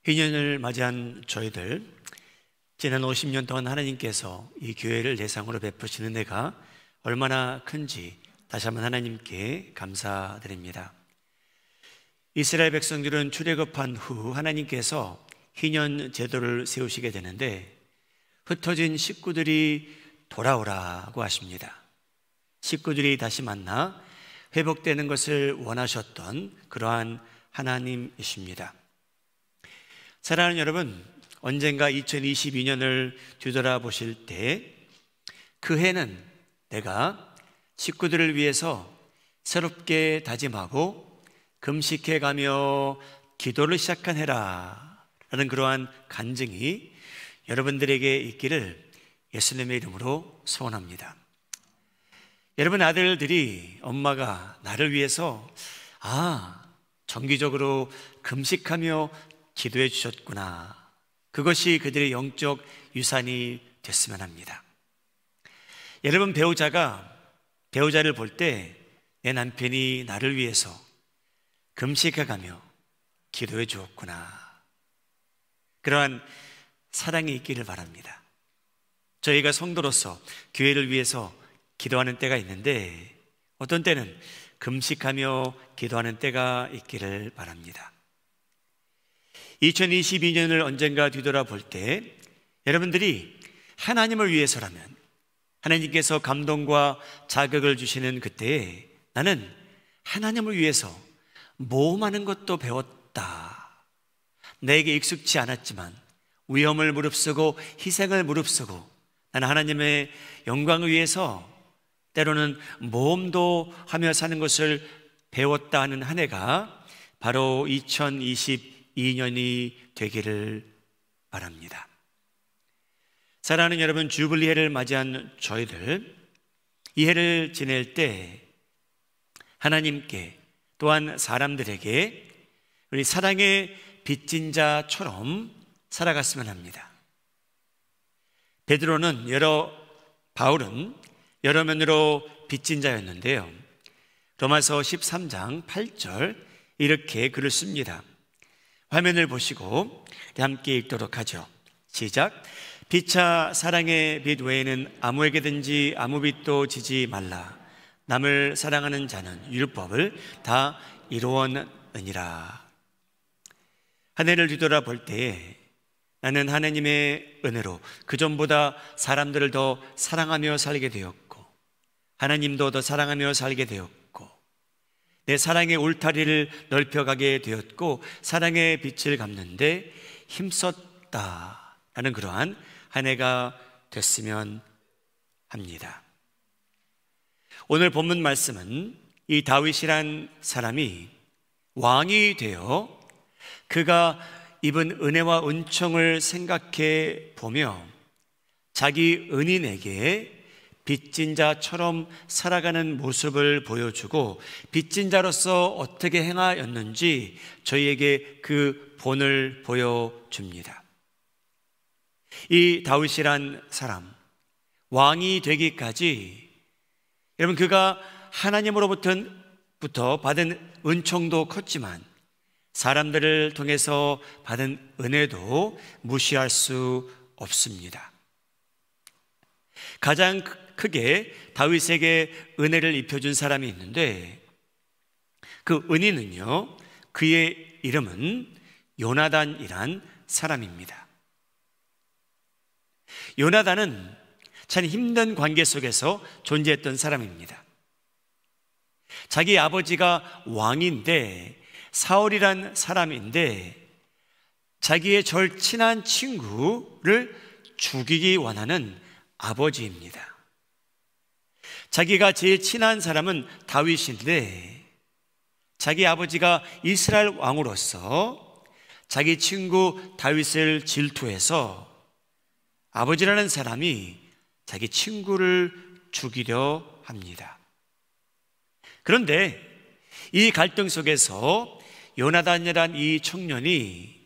희년을 맞이한 저희들, 지난 50년 동안 하나님께서 이 교회를 대상으로 베푸시는 은혜가 얼마나 큰지 다시 한번 하나님께 감사드립니다. 이스라엘 백성들은 출애굽한 후 하나님께서 희년 제도를 세우시게 되는데 흩어진 식구들이 돌아오라고 하십니다. 식구들이 다시 만나 회복되는 것을 원하셨던 그러한 하나님이십니다. 사랑하는 여러분, 언젠가 2022년을 뒤돌아보실 때 그 해는 내가 식구들을 위해서 새롭게 다짐하고 금식해가며 기도를 시작한 해라 라는 그러한 간증이 여러분들에게 있기를 예수님의 이름으로 소원합니다. 여러분 아들들이 엄마가 나를 위해서 정기적으로 금식하며 기도해 주셨구나, 그것이 그들의 영적 유산이 됐으면 합니다. 여러분 배우자를 볼 때 내 남편이 나를 위해서 금식해가며 기도해 주었구나, 그러한 사랑이 있기를 바랍니다. 저희가 성도로서 교회를 위해서 기도하는 때가 있는데 어떤 때는 금식하며 기도하는 때가 있기를 바랍니다. 2022년을 언젠가 뒤돌아볼 때 여러분들이 하나님을 위해서라면, 하나님께서 감동과 자극을 주시는 그때에 나는 하나님을 위해서 모험하는 것도 배웠다, 내게 익숙치 않았지만 위험을 무릅쓰고 희생을 무릅쓰고 나는 하나님의 영광을 위해서 때로는 모험도 하며 사는 것을 배웠다 하는 한 해가 바로 2022년이 되기를 바랍니다. 사랑하는 여러분, 주빌리 해를 맞이한 저희들, 이 해를 지낼 때 하나님께 또한 사람들에게 우리 사랑의 빚진 자처럼 살아갔으면 합니다. 바울은 여러 면으로 빚진 자였는데요, 로마서 13장 8절 이렇게 글을 씁니다. 화면을 보시고 함께 읽도록 하죠. 시작. 피차 사랑의 빚 외에는 아무에게든지 아무 빚도 지지 말라. 남을 사랑하는 자는 율법을 다 이루었느니라. 한 해를 뒤돌아볼 때에 나는 하나님의 은혜로 그전보다 사람들을 더 사랑하며 살게 되었고, 하나님도 더 사랑하며 살게 되었고, 내 사랑의 울타리를 넓혀가게 되었고, 사랑의 빛을 갚는데 힘썼다라는 그러한 한 해가 됐으면 합니다. 오늘 본문 말씀은 이 다윗이란 사람이 왕이 되어 그가 입은 은혜와 은총을 생각해 보며 자기 은인에게 빚진 자처럼 살아가는 모습을 보여주고 빚진 자로서 어떻게 행하였는지 저희에게 그 본을 보여줍니다. 이 다윗이란 사람, 왕이 되기까지 여러분 그가 하나님으로부터 받은 은총도 컸지만 사람들을 통해서 받은 은혜도 무시할 수 없습니다. 가장 크게 다윗에게 은혜를 입혀준 사람이 있는데 그 은인은요, 그의 이름은 요나단이란 사람입니다. 요나단은 참 힘든 관계 속에서 존재했던 사람입니다. 자기 아버지가 왕인데 사울이란 사람인데 자기의 절친한 친구를 죽이기 원하는 아버지입니다. 자기가 제일 친한 사람은 다윗인데 자기 아버지가 이스라엘 왕으로서 자기 친구 다윗을 질투해서 아버지라는 사람이 자기 친구를 죽이려 합니다. 그런데 이 갈등 속에서 요나단이란 이 청년이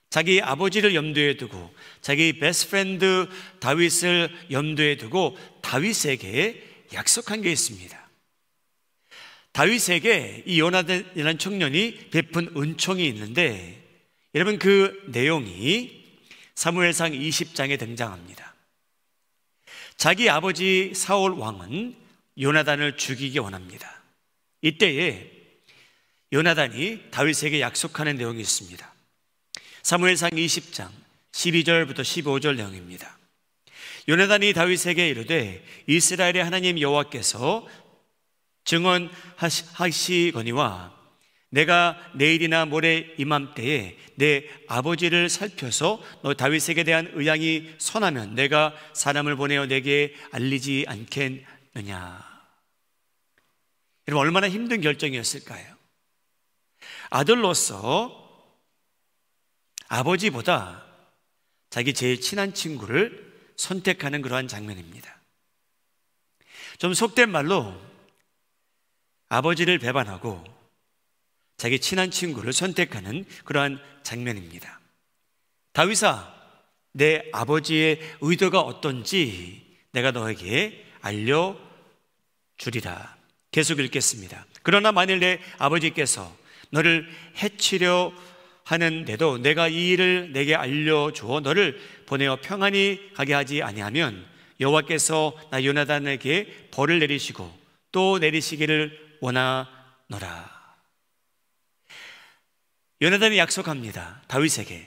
자기 아버지를 염두에 두고 자기 베스트 프렌드 다윗을 염두에 두고 다윗에게 약속한 게 있습니다. 다윗에게 이 요나단이라는 청년이 베푼 은총이 있는데 여러분, 그 내용이 사무엘상 20장에 등장합니다. 자기 아버지 사울 왕은 요나단을 죽이기 원합니다. 이때에 요나단이 다윗에게 약속하는 내용이 있습니다. 사무엘상 20장 12절부터 15절 내용입니다. 요나단이 다윗에게 이르되 이스라엘의 하나님 여호와께서 증언하시거니와 내가 내일이나 모레 이맘때에 내 아버지를 살펴서 너 다윗에게 대한 의향이 선하면 내가 사람을 보내어 내게 알리지 않겠느냐. 여러분, 얼마나 힘든 결정이었을까요? 아들로서 아버지보다 자기 제일 친한 친구를 선택하는 그러한 장면입니다. 좀 속된 말로 아버지를 배반하고 자기 친한 친구를 선택하는 그러한 장면입니다. 다윗아, 내 아버지의 의도가 어떤지 내가 너에게 알려주리라. 계속 읽겠습니다. 그러나 만일 내 아버지께서 너를 해치려 하는데도 내가 이 일을 내게 알려주어 너를 보내어 평안히 가게 하지 아니하면 여호와께서 나 요나단에게 벌을 내리시고 또 내리시기를 원하노라. 요나단이 약속합니다. 다윗에게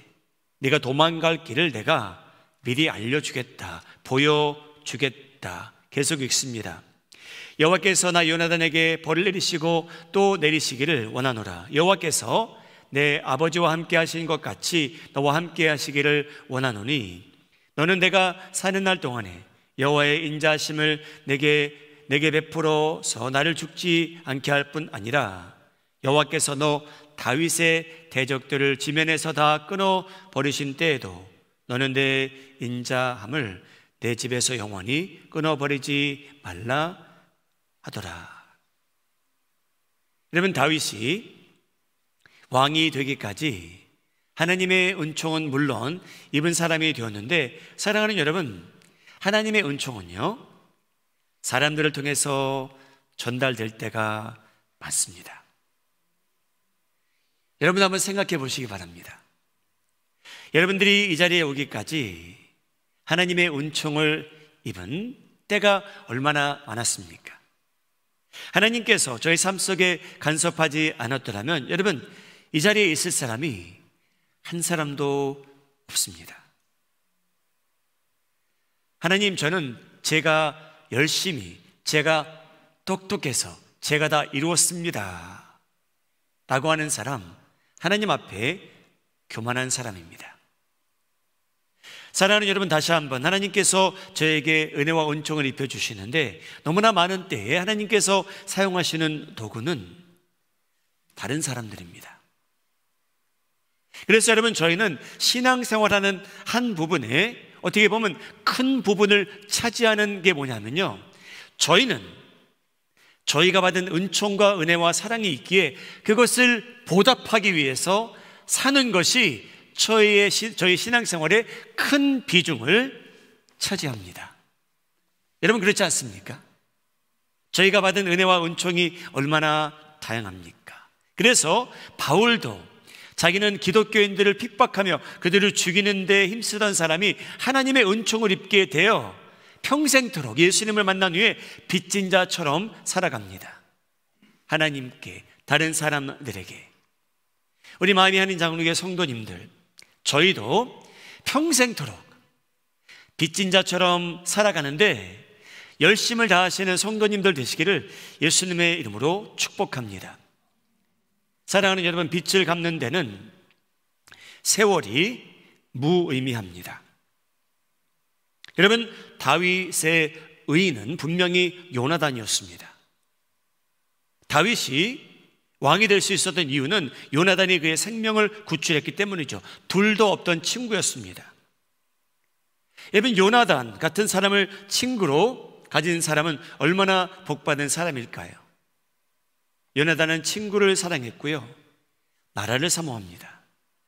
네가 도망갈 길을 내가 미리 알려주겠다, 보여주겠다. 계속 읽습니다. 여호와께서 나 요나단에게 벌을 내리시고 또 내리시기를 원하노라. 여호와께서 내 아버지와 함께 하신 것 같이 너와 함께 하시기를 원하노니 너는 내가 사는 날 동안에 여호와의 인자하심을 내게 베풀어서 나를 죽지 않게 할 뿐 아니라 여호와께서 너 다윗의 대적들을 지면에서 다 끊어 버리신 때에도 너는 내 인자함을 내 집에서 영원히 끊어 버리지 말라 하더라. 여러분, 다윗이 왕이 되기까지 하나님의 은총은 물론 입은 사람이 되었는데, 사랑하는 여러분, 하나님의 은총은요 사람들을 통해서 전달될 때가 많습니다. 여러분, 한번 생각해 보시기 바랍니다. 여러분들이 이 자리에 오기까지 하나님의 은총을 입은 때가 얼마나 많았습니까? 하나님께서 저희 삶 속에 간섭하지 않았더라면 여러분, 이 자리에 있을 사람이 한 사람도 없습니다. 하나님, 저는 제가 열심히, 제가 똑똑해서 제가 다 이루었습니다 라고 하는 사람, 하나님 앞에 교만한 사람입니다. 사랑하는 여러분, 다시 한번 하나님께서 저에게 은혜와 은총을 입혀주시는데 너무나 많은 때에 하나님께서 사용하시는 도구는 다른 사람들입니다. 그래서 여러분, 저희는 신앙생활하는 한 부분에 어떻게 보면 큰 부분을 차지하는 게 뭐냐면요, 저희는 저희가 받은 은총과 은혜와 사랑이 있기에 그것을 보답하기 위해서 사는 것이 저희 신앙생활의 큰 비중을 차지합니다. 여러분, 그렇지 않습니까? 저희가 받은 은혜와 은총이 얼마나 다양합니까? 그래서 바울도 자기는 기독교인들을 핍박하며 그들을 죽이는 데 힘쓰던 사람이 하나님의 은총을 입게 되어 평생토록 예수님을 만난 후에 빚진 자처럼 살아갑니다. 하나님께, 다른 사람들에게. 우리 마음이 하는 장로교회 성도님들, 저희도 평생토록 빚진 자처럼 살아가는데 열심을 다하시는 성도님들 되시기를 예수님의 이름으로 축복합니다. 사랑하는 여러분, 빚을 갚는 데는 세월이 무의미합니다. 여러분, 다윗의 의인은 분명히 요나단이었습니다. 다윗이 왕이 될 수 있었던 이유는 요나단이 그의 생명을 구출했기 때문이죠. 둘도 없던 친구였습니다. 여러분, 요나단 같은 사람을 친구로 가진 사람은 얼마나 복받은 사람일까요? 요나단은 친구를 사랑했고요, 나라를 사모합니다.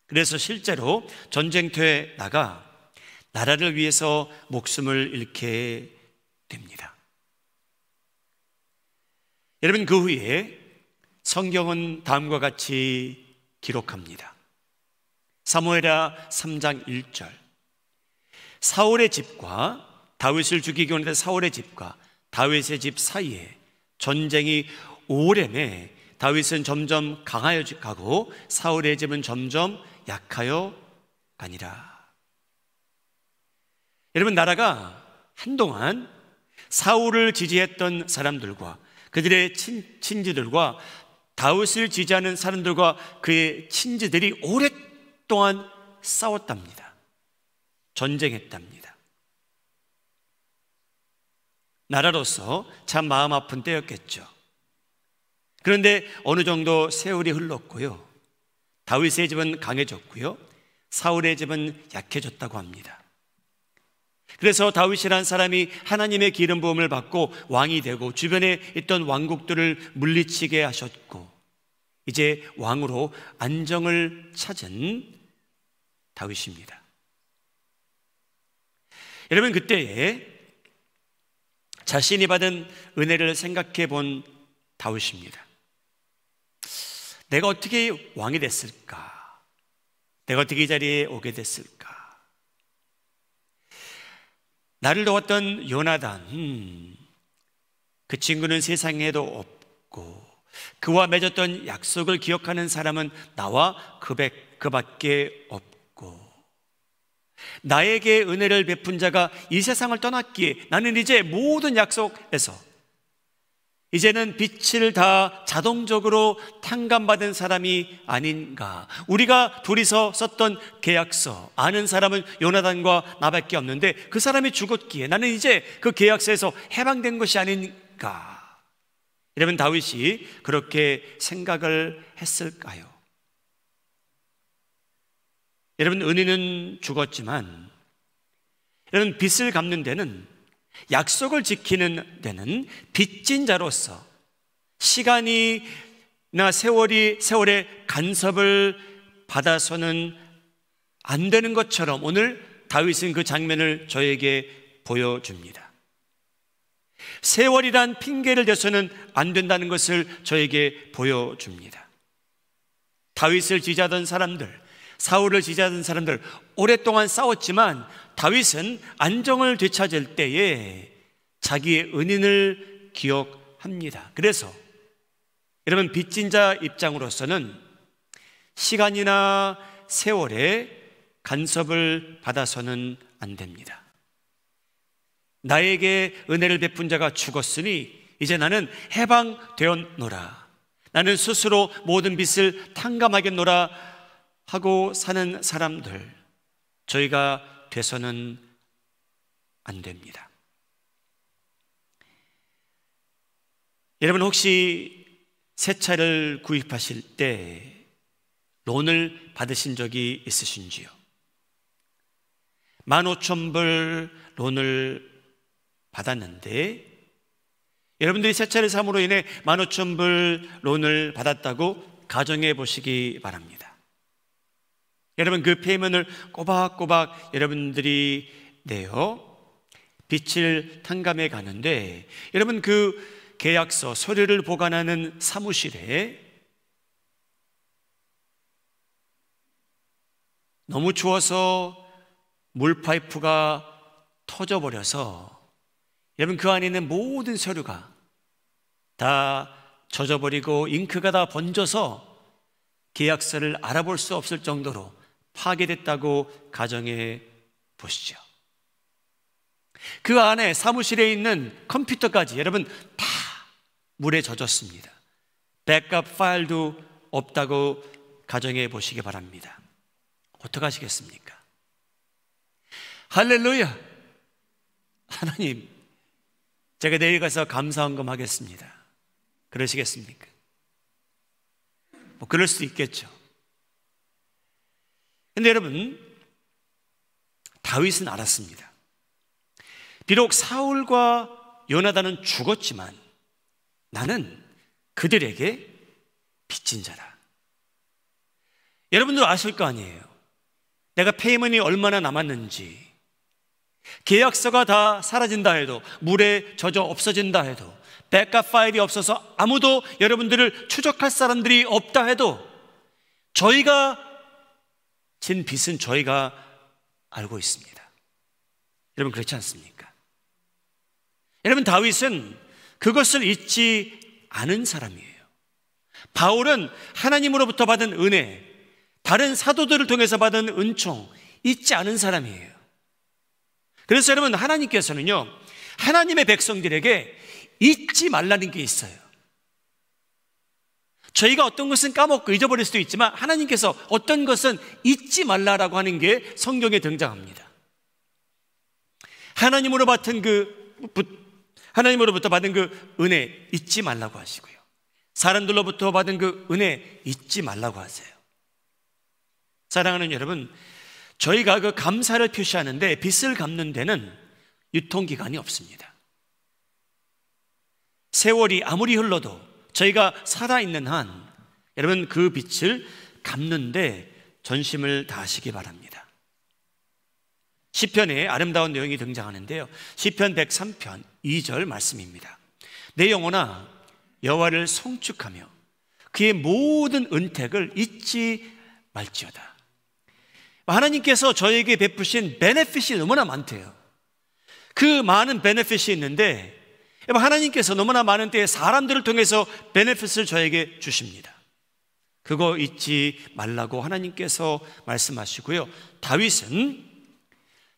그래서 실제로 전쟁터에 나가 나라를 위해서 목숨을 잃게 됩니다. 여러분, 그 후에 성경은 다음과 같이 기록합니다. 사무엘하 3장 1절. 사울의 집과 다윗을 죽이기 원했던 사울의 집과 다윗의 집 사이에 전쟁이 오래매 다윗은 점점 강하여 가고 사울의 집은 점점 약하여 가니라. 여러분, 나라가 한동안 사울을 지지했던 사람들과 그들의 친지들과 다윗을 지지하는 사람들과 그의 친지들이 오랫동안 싸웠답니다. 전쟁했답니다. 나라로서 참 마음 아픈 때였겠죠. 그런데 어느 정도 세월이 흘렀고요, 다윗의 집은 강해졌고요, 사울의 집은 약해졌다고 합니다. 그래서 다윗이란 사람이 하나님의 기름 부음을 받고 왕이 되고 주변에 있던 왕국들을 물리치게 하셨고 이제 왕으로 안정을 찾은 다윗입니다. 여러분, 그때에 자신이 받은 은혜를 생각해 본 다윗입니다. 내가 어떻게 왕이 됐을까? 내가 어떻게 이 자리에 오게 됐을까? 나를 도왔던 요나단, 그 친구는 세상에도 없고 그와 맺었던 약속을 기억하는 사람은 나와 그밖에 없고 나에게 은혜를 베푼 자가 이 세상을 떠났기에 나는 이제 모든 약속에서 이제는 빛을 다 자동적으로 탕감받은 사람이 아닌가. 우리가 둘이서 썼던 계약서, 아는 사람은 요나단과 나밖에 없는데 그 사람이 죽었기에 나는 이제 그 계약서에서 해방된 것이 아닌가. 여러분, 다윗이 그렇게 생각을 했을까요? 여러분, 은혜는 죽었지만 여러분, 빚을 갚는 데는, 약속을 지키는 데는 빚진 자로서 시간이나 세월의 간섭을 받아서는 안 되는 것처럼 오늘 다윗은 그 장면을 저에게 보여줍니다. 세월이란 핑계를 대서는 안 된다는 것을 저에게 보여줍니다. 다윗을 지지하던 사람들, 사울을 지지하던 사람들 오랫동안 싸웠지만 다윗은 안정을 되찾을 때에 자기의 은인을 기억합니다. 그래서 여러분, 빚진 자 입장으로서는 시간이나 세월에 간섭을 받아서는 안 됩니다. 나에게 은혜를 베푼 자가 죽었으니 이제 나는 해방되었노라, 나는 스스로 모든 빚을 탕감하겠노라 하고 사는 사람들, 저희가 돼서는 안 됩니다. 여러분, 혹시 새 차를 구입하실 때 론을 받으신 적이 있으신지요? 15,000불 론을 받았는데 여러분들이 새 차를 삼으로 인해 15,000불 론을 받았다고 가정해 보시기 바랍니다. 여러분, 그 페이먼을 꼬박꼬박 여러분들이 내어 빚을 탕감해 가는데 여러분, 그 계약서, 서류를 보관하는 사무실에 너무 추워서 물파이프가 터져버려서 여러분, 그 안에 있는 모든 서류가 다 젖어버리고 잉크가 다 번져서 계약서를 알아볼 수 없을 정도로 파괴됐다고 가정해 보시죠. 그 안에 사무실에 있는 컴퓨터까지 여러분 다 물에 젖었습니다. 백업 파일도 없다고 가정해 보시기 바랍니다. 어떡하시겠습니까? 할렐루야! 하나님, 제가 내일 가서 감사헌금 하겠습니다. 그러시겠습니까? 뭐 그럴 수도 있겠죠. 근데 여러분, 다윗은 알았습니다. 비록 사울과 요나단은 죽었지만 나는 그들에게 빚진 자라. 여러분들 아실 거 아니에요. 내가 페이먼이 얼마나 남았는지, 계약서가 다 사라진다 해도, 물에 젖어 없어진다 해도, 백업 파일이 없어서 아무도 여러분들을 추적할 사람들이 없다 해도 저희가 빚은 저희가 알고 있습니다. 여러분 그렇지 않습니까? 여러분 다윗은 그것을 잊지 않은 사람이에요. 바울은 하나님으로부터 받은 은혜, 다른 사도들을 통해서 받은 은총 잊지 않은 사람이에요. 그래서 여러분 하나님께서는요, 하나님의 백성들에게 잊지 말라는 게 있어요. 저희가 어떤 것은 까먹고 잊어버릴 수도 있지만 하나님께서 어떤 것은 잊지 말라라고 하는 게 성경에 등장합니다. 하나님으로부터 받은 그 은혜 잊지 말라고 하시고요, 사람들로부터 받은 그 은혜 잊지 말라고 하세요. 사랑하는 여러분, 저희가 그 감사를 표시하는데 빚을 갚는 데는 유통기간이 없습니다. 세월이 아무리 흘러도 저희가 살아있는 한 여러분 그 빚을 갚는데 전심을 다하시기 바랍니다. 시편에 아름다운 내용이 등장하는데요, 시편 103편 2절 말씀입니다. 내 영혼아 여호와를 송축하며 그의 모든 은택을 잊지 말지어다. 하나님께서 저에게 베푸신 베네핏이 너무나 많대요. 그 많은 베네핏이 있는데 하나님께서 너무나 많은 때에 사람들을 통해서 베네핏을 저에게 주십니다. 그거 잊지 말라고 하나님께서 말씀하시고요, 다윗은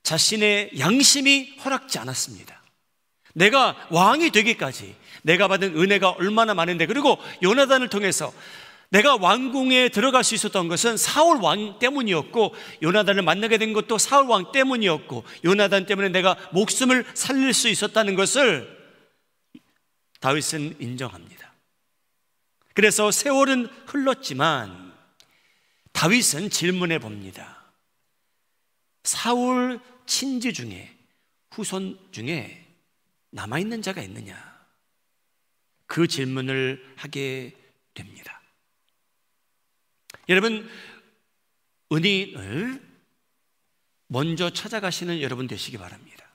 자신의 양심이 허락지 않았습니다. 내가 왕이 되기까지 내가 받은 은혜가 얼마나 많은데, 그리고 요나단을 통해서 내가 왕궁에 들어갈 수 있었던 것은 사울 왕 때문이었고, 요나단을 만나게 된 것도 사울 왕 때문이었고, 요나단 때문에 내가 목숨을 살릴 수 있었다는 것을 다윗은 인정합니다. 그래서 세월은 흘렀지만 다윗은 질문해 봅니다. 사울 친지 중에, 후손 중에 남아있는 자가 있느냐? 그 질문을 하게 됩니다. 여러분, 은인을 먼저 찾아가시는 여러분 되시기 바랍니다.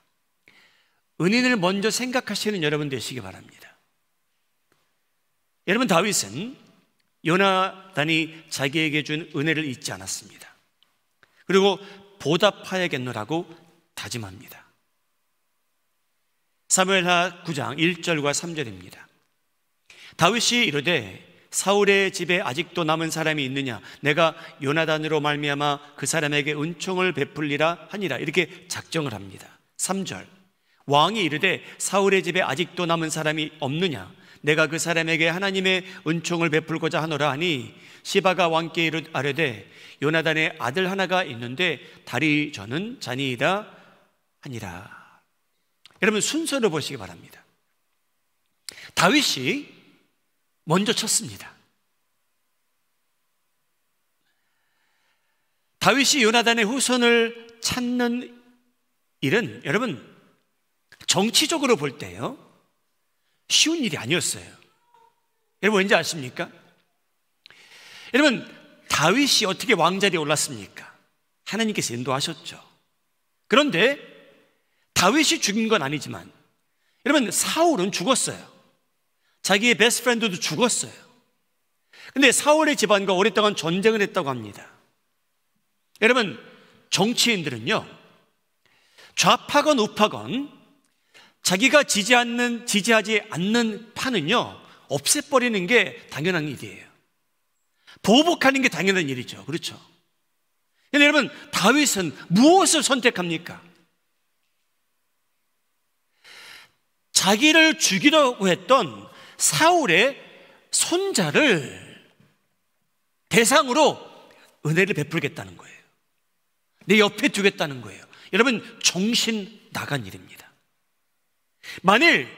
은인을 먼저 생각하시는 여러분 되시기 바랍니다. 여러분, 다윗은 요나단이 자기에게 준 은혜를 잊지 않았습니다. 그리고 보답하야겠노라고 다짐합니다. 사무엘하 9장 1절과 3절입니다. 다윗이 이르되 사울의 집에 아직도 남은 사람이 있느냐? 내가 요나단으로 말미암아 그 사람에게 은총을 베풀리라 하니라. 이렇게 작정을 합니다. 3절, 왕이 이르되 사울의 집에 아직도 남은 사람이 없느냐? 내가 그 사람에게 하나님의 은총을 베풀고자 하노라 하니 시바가 왕께 아뢰되 요나단의 아들 하나가 있는데 다리 저는 자니이다 하니라. 여러분, 순서를 보시기 바랍니다. 다윗이 먼저 쳤습니다. 다윗이 요나단의 후손을 찾는 일은 여러분 정치적으로 볼 때요 쉬운 일이 아니었어요. 여러분 왠지 아십니까? 여러분, 다윗이 어떻게 왕자리에 올랐습니까? 하나님께서 인도하셨죠. 그런데 다윗이 죽인 건 아니지만 여러분, 사울은 죽었어요. 자기의 베스트 프렌드도 죽었어요. 근데 사울의 집안과 오랫동안 전쟁을 했다고 합니다. 여러분, 정치인들은요 좌파건 우파건 자기가 지지하지 않는 파는요 없애버리는 게 당연한 일이에요. 보복하는 게 당연한 일이죠. 그렇죠? 근데 여러분, 다윗은 무엇을 선택합니까? 자기를 죽이려고 했던 사울의 손자를 대상으로 은혜를 베풀겠다는 거예요. 내 옆에 두겠다는 거예요. 여러분, 정신 나간 일입니다. 만일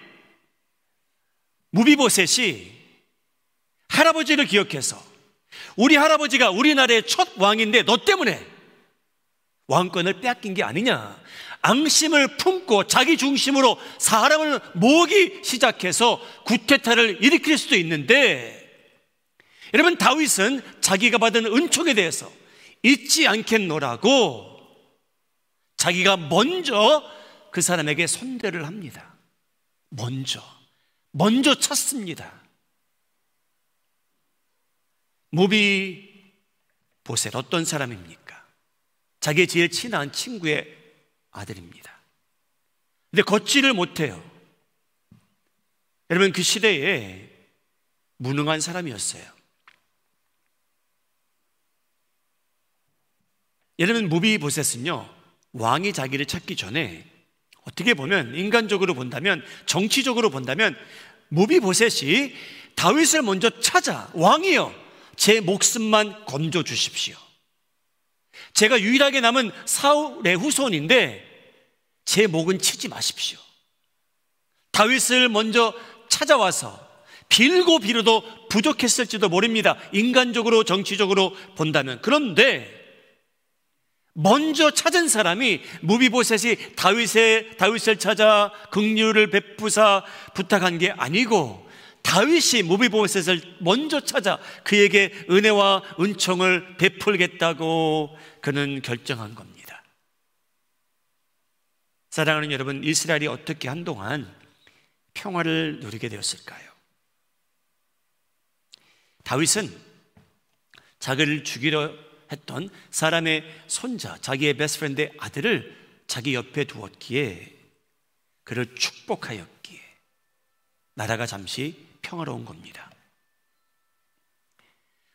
무비보셋이 할아버지를 기억해서 우리 할아버지가 우리나라의 첫 왕인데 너 때문에 왕권을 빼앗긴 게 아니냐, 앙심을 품고 자기 중심으로 사람을 모으기 시작해서 구테타를 일으킬 수도 있는데, 여러분, 다윗은 자기가 받은 은총에 대해서 잊지 않겠노라고 자기가 먼저 그 사람에게 선대를 합니다. 먼저 찾습니다. 무비보셋 어떤 사람입니까? 자기의 제일 친한 친구의 아들입니다. 근데 걷지를 못해요. 여러분, 그 시대에 무능한 사람이었어요. 여러분, 무비보셋은요, 왕이 자기를 찾기 전에 어떻게 보면 인간적으로 본다면, 정치적으로 본다면 무비보셋이 다윗을 먼저 찾아, 왕이여 제 목숨만 건져 주십시오. 제가 유일하게 남은 사울의 후손인데 제 목은 치지 마십시오. 다윗을 먼저 찾아와서 빌고 빌어도 부족했을지도 모릅니다. 인간적으로 정치적으로 본다면. 그런데 먼저 찾은 사람이 무비보셋이 다윗을 찾아 긍휼을 베푸사 부탁한 게 아니고, 다윗이 무비보셋을 먼저 찾아 그에게 은혜와 은총을 베풀겠다고 그는 결정한 겁니다. 사랑하는 여러분, 이스라엘이 어떻게 한동안 평화를 누리게 되었을까요? 다윗은 자기를 죽이려 했던 사람의 손자, 자기의 베스트프렌드의 아들을 자기 옆에 두었기에, 그를 축복하였기에 나라가 잠시 평화로운 겁니다.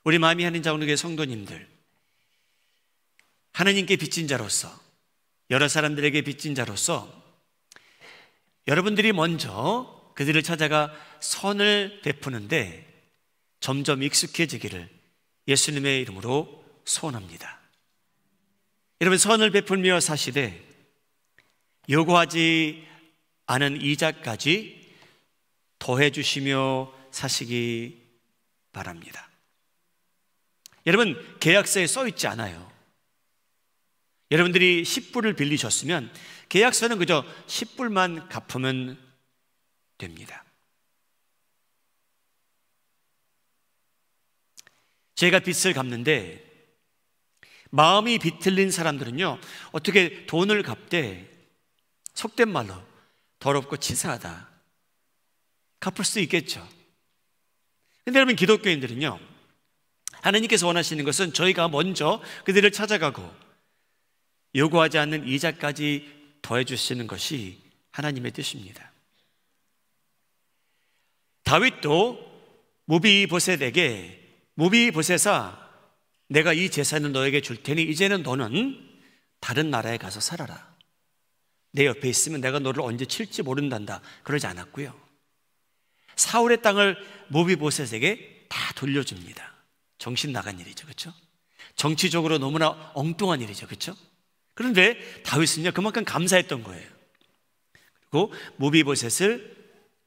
우리 마음이 하는 자원교회 성도님들, 하나님께 빚진 자로서, 여러 사람들에게 빚진 자로서 여러분들이 먼저 그들을 찾아가 선을 베푸는데 점점 익숙해지기를 예수님의 이름으로 소원합니다. 여러분, 선을 베풀며 사시되 요구하지 않은 이자까지 더해 주시며 사시기 바랍니다. 여러분, 계약서에 써 있지 않아요. 여러분들이 10불을 빌리셨으면 계약서는 그저 10불만 갚으면 됩니다. 제가 빚을 갚는데 마음이 비틀린 사람들은요, 어떻게 돈을 갚되 속된 말로 더럽고 치사하다, 갚을 수 있겠죠. 근데 여러분, 기독교인들은요, 하나님께서 원하시는 것은 저희가 먼저 그들을 찾아가고 요구하지 않는 이자까지 더해 주시는 것이 하나님의 뜻입니다. 다윗도 무비보셋에게, 무비보셋아, 내가 이 재산을 너에게 줄 테니 이제는 너는 다른 나라에 가서 살아라. 내 옆에 있으면 내가 너를 언제 칠지 모른단다, 그러지 않았고요. 사울의 땅을 무비보셋에게 다 돌려줍니다. 정신 나간 일이죠, 그렇죠? 정치적으로 너무나 엉뚱한 일이죠, 그렇죠? 그런데 다윗은요, 그만큼 감사했던 거예요. 그리고 무비보셋을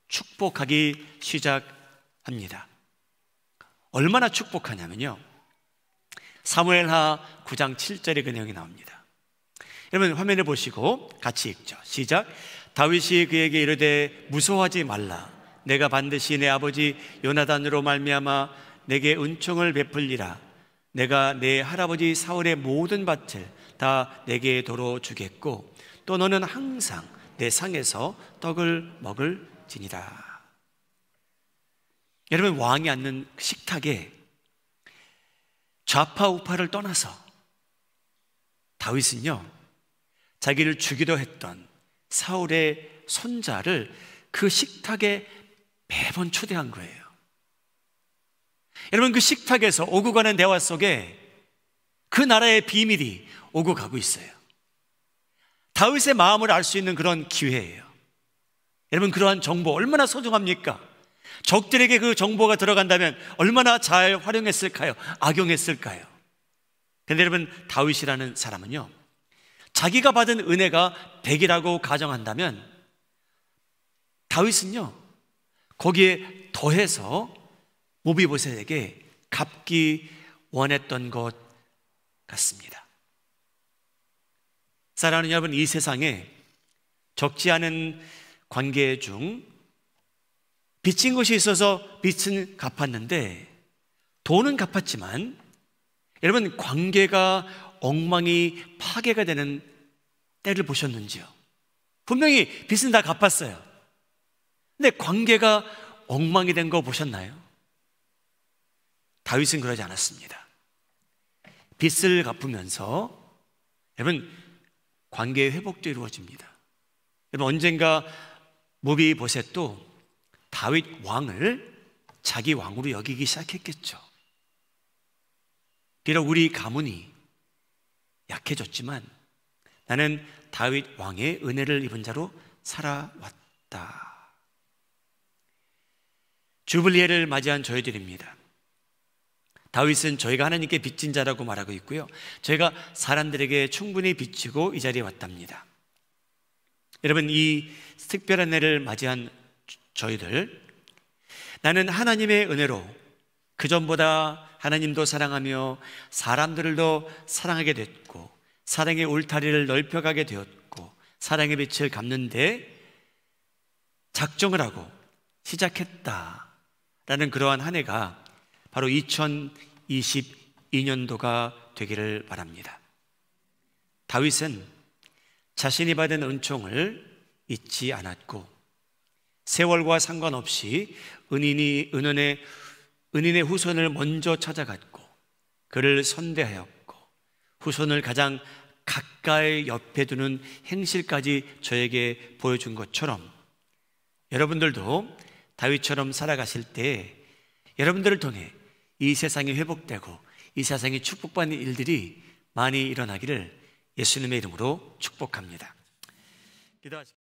축복하기 시작합니다. 얼마나 축복하냐면요, 사무엘하 9장 7절에 그 내용이 나옵니다. 여러분, 화면을 보시고 같이 읽죠. 시작. 다윗이 그에게 이르되 무서워하지 말라. 내가 반드시 내 아버지 요나단으로 말미암아 내게 은총을 베풀리라. 내가 내 할아버지 사울의 모든 밭을 다 내게 도로 주겠고 또 너는 항상 내 상에서 떡을 먹을지니라. 여러분, 왕이 앉는 식탁에 좌파 우파를 떠나서 다윗은요, 자기를 죽이려 했던 사울의 손자를 그 식탁에 매번 초대한 거예요. 여러분, 그 식탁에서 오고 가는 대화 속에 그 나라의 비밀이 오고 가고 있어요. 다윗의 마음을 알 수 있는 그런 기회예요. 여러분, 그러한 정보 얼마나 소중합니까? 적들에게 그 정보가 들어간다면 얼마나 잘 활용했을까요? 악용했을까요? 그런데 여러분, 다윗이라는 사람은요, 자기가 받은 은혜가 100이라고 가정한다면 다윗은요, 거기에 더해서 무비보셋에게 갚기 원했던 것 같습니다. 사랑하는 여러분, 이 세상에 적지 않은 관계 중 빚진 것이 있어서 빚은 갚았는데, 돈은 갚았지만 여러분, 관계가 엉망이 파괴가 되는 때를 보셨는지요? 분명히 빚은 다 갚았어요. 근데 관계가 엉망이 된 거 보셨나요? 다윗은 그러지 않았습니다. 빚을 갚으면서 여러분, 관계의 회복도 이루어집니다. 여러분, 언젠가 모비보셋도 다윗 왕을 자기 왕으로 여기기 시작했겠죠. 비록 우리 가문이 약해졌지만 나는 다윗 왕의 은혜를 입은 자로 살아왔다. 주블리해를 맞이한 저희들입니다. 다윗은 저희가 하나님께 빚진 자라고 말하고 있고요, 저희가 사람들에게 충분히 빚지고 이 자리에 왔답니다. 여러분, 이 특별한 해를 맞이한 저희들, 나는 하나님의 은혜로 그전보다 하나님도 사랑하며 사람들을 더 사랑하게 됐고, 사랑의 울타리를 넓혀가게 되었고, 사랑의 빛을 갚는데 작정을 하고 시작했다라는 그러한 한 해가 바로 2022년도가 되기를 바랍니다. 다윗은 자신이 받은 은총을 잊지 않았고, 세월과 상관없이 은인의 후손을 먼저 찾아갔고, 그를 선대하였고, 후손을 가장 가까이 옆에 두는 행실까지 저에게 보여준 것처럼, 여러분들도 다윗처럼 살아가실 때 여러분들을 통해 이 세상이 회복되고 이 세상이 축복받는 일들이 많이 일어나기를 예수님의 이름으로 축복합니다. 기도하시겠습니다.